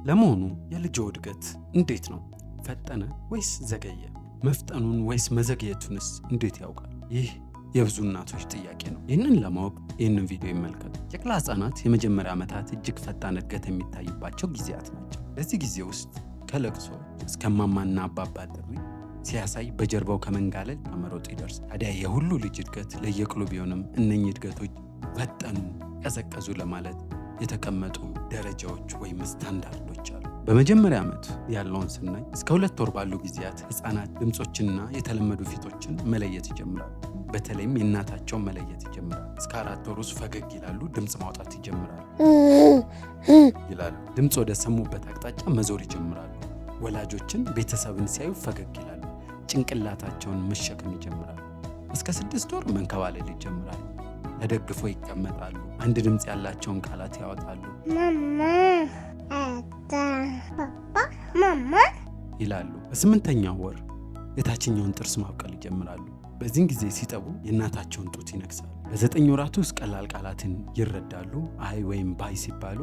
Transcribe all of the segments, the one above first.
ለመሆኑ የልጆ እድገት እንዴት ነው? ፈጠነ ወይስ ዘገየ? መፍጠኑን ወይስ መዘግየቱንስ እንዴት ያውቃል? ይህ የብዙ እናቶች ጥያቄ ነው። ይህንን ለማወቅ ይህንን ቪዲዮ ይመልከቱ። ጨቅላ ህጻናት የመጀመሪያ ዓመታት እጅግ ፈጣን እድገት የሚታይባቸው ጊዜያት ናቸው። በዚህ ጊዜ ውስጥ ከለቅሶ እስከ እማማና አባባ ጥሪ ሲያሳይ በጀርባው ከመንጋለል መሮጥ ይደርሳል። ታዲያ የሁሉ ልጅ እድገት ለየቅሉ ቢሆንም እነኚህ እድገቶች ፈጠኑ፣ ቀዘቀዙ ለማለት የተቀመጡ ደረጃዎች ወይም ስታንዳርዶች አሉ። በመጀመሪያ ዓመት ያለውን ስናይ እስከ 2 ወር ባሉ ጊዜያት ህፃናት ድምፆችንና የተለመዱ ፊቶችን መለየት ይጀምራሉ። በተለይም የእናታቸውን መለየት ይጀምራሉ። እስከ 4 ወር ውስጥ ፈገግ ይላሉ፣ ድምፅ ማውጣት ይጀምራሉ። ድምፅ ወደ ሰሙበት አቅጣጫ መዞር ይጀምራሉ። ወላጆችን፣ ቤተሰብን ሲያዩ ፈገግ ይላሉ። ጭንቅላታቸውን መሸከም ይጀምራሉ። እስከ 6 ወር መንከባለል ይጀምራሉ። ተደግፎ ይቀመጣሉ። አንድ ድምፅ ያላቸውን ቃላት ያወጣሉ። ማማ ይላሉ። በ8ኛው ወር የታችኛውን ጥርስ ማብቀል ይጀምራሉ። በዚህን ጊዜ ሲጠቡ የእናታቸውን ጡት ይነክሳሉ። በ9 ወራት ውስጥ ቀላል ቃላትን ይረዳሉ። አይ ወይም ባይ ሲባሉ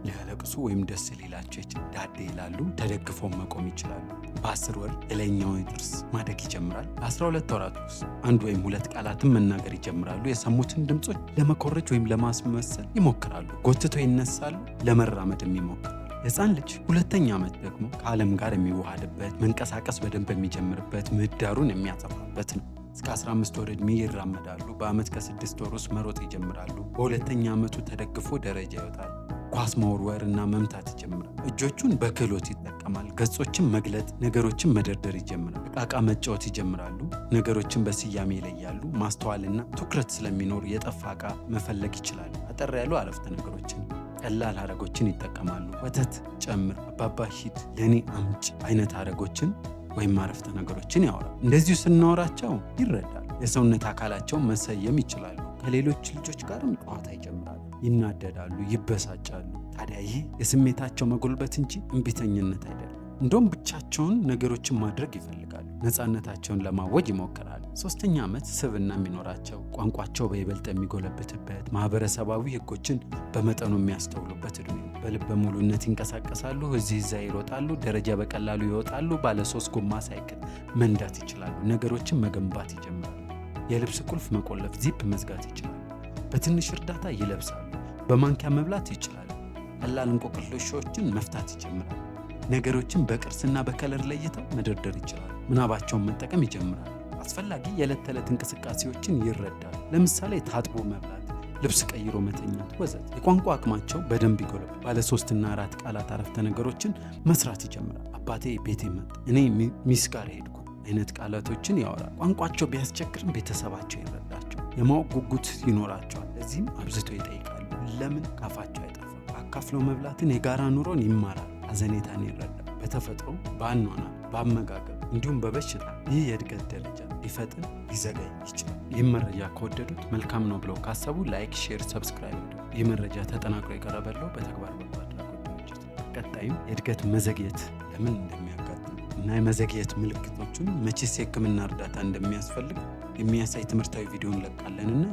ሊያለቅሱ ወይም ደስ ሊላቸው ዳዴ ይላሉ። ተደግፈው መቆም ይችላሉ። በ10 ወር የላይኛው ጥርስ ማደግ ይጀምራል። በ12 ወራት ውስጥ 1 ወይም 2 ቃላትን መናገር ይጀምራሉ። የሰሙትን ድምፆች ለመኮረጅ ወይም ለማስመሰል ይሞክራሉ። ጎትተው ይነሳሉ። ለመራመድም ይሞክራሉ። የህፃን ልጅ 2ኛ ዓመት ደግሞ ከዓለም ጋር የሚዋሃድበት፣ መንቀሳቀስ በደንብ የሚጀምርበት፣ ምህዳሩን የሚያሰፋበት ነው። እስከ 15 ወር ዕድሜ ይራመዳሉ። በዓመት ከ6 ወር ውስጥ መሮጥ ይጀምራሉ። በ2ኛ ዓመቱ ተደግፎ ደረጃ ይወጣል። ኳስ መወርወር እና መምታት ይጀምራል። እጆቹን በክህሎት ይጠቀማል። ገጾችን መግለጥ፣ ነገሮችን መደርደር ይጀምራል። ዕቃ መጫወት ይጀምራሉ። ነገሮችን በስያሜ ይለያሉ። ማስተዋልና ትኩረት ስለሚኖር የጠፋ ዕቃ መፈለግ ይችላሉ። አጠር ያሉ አረፍተ ነገሮችን፣ ቀላል ሐረጎችን ይጠቀማሉ። ወተት ጨምር፣ አባባ ሂድ፣ ለእኔ አምጪ አይነት ሐረጎችን ወይም አረፍተ ነገሮችን ያወራል። እንደዚሁ ስናወራቸው ይረዳል። የሰውነት አካላቸውን መሰየም ይችላሉ። ከሌሎች ልጆች ጋርም ጨዋታ ይጀምራሉ። ይናደዳሉ፣ ይበሳጫሉ። ታዲያ ይህ የስሜታቸው መጎልበት እንጂ እምቢተኝነት አይደለም። እንደውም ብቻቸውን ነገሮችን ማድረግ ይፈልጋሉ። ነፃነታቸውን ለማወጅ ይሞክራሉ። 3ኛ ዓመት ስብዕና የሚኖራቸው፣ ቋንቋቸው በይበልጥ የሚጎለብትበት፣ ማህበረሰባዊ ህጎችን በመጠኑ የሚያስተውሉበት ዕድሜ ነው። በልበ ሙሉነት ይንቀሳቀሳሉ። እዚህ እዛ ይሮጣሉ። ደረጃ በቀላሉ ይወጣሉ። ባለ 3 ጎማ ሳይክል መንዳት ይችላሉ። ነገሮችን መገንባት ይጀምራሉ። የልብስ ቁልፍ መቆለፍ፣ ዚፕ መዝጋት ይችላሉ። በትንሽ እርዳታ ይለብሳሉ። በማንኪያ መብላት ይችላሉ። ቀላል እንቆቅልሾችን መፍታት ይጀምራሉ። ነገሮችን በቅርስና በከለር ለይተው መደርደር ይችላሉ። ምናባቸውን መጠቀም ይጀምራሉ። አስፈላጊ የዕለት ተዕለት እንቅስቃሴዎችን ይረዳሉ። ለምሳሌ ታጥቦ መብላት፣ ልብስ ቀይሮ መተኛት ወዘተ። የቋንቋ አቅማቸው በደንብ ይጎለብታል። ባለ 3 እና 4 ቃላት አረፍተ ነገሮችን መስራት ይጀምራል። አባቴ ቤቴ መጣ፣ እኔ ሚስ ጋር ሄድኩ አይነት ቃላቶችን ያወራል። ቋንቋቸው ቢያስቸግርም ቤተሰባቸው ይረዳቸው። የማወቅ ጉጉት ይኖራቸዋል። ለዚህም አብዝተው ይጠይቃሉ። ለምን ካፋቸው አይጠፋም። አካፍለው መብላትን፣ የጋራ ኑሮን ይማራል። ሐዘኔታን ይረዳል። በተፈጥሮ፣ በአኗኗር፣ በአመጋገብ እንዲሁም በበሽታ ይህ የእድገት ደረጃ ሊፈጥን ሊዘገይ ይችላል። ይህ መረጃ ከወደዱት መልካም ነው ብለው ካሰቡ ላይክ፣ ሼር፣ ሰብስክራይብ አድርጉ። ይህ መረጃ ተጠናክሮ የቀረበለው በተግባር በጎ አድራጎት ድርጅት። ቀጣይም የእድገት መዘግየት ለምን እንደሚያጋጥም እና የመዘግየት ምልክቶቹን፣ መቼስ የሕክምና እርዳታ እንደሚያስፈልግ የሚያሳይ ትምህርታዊ ቪዲዮ እንለቃለንና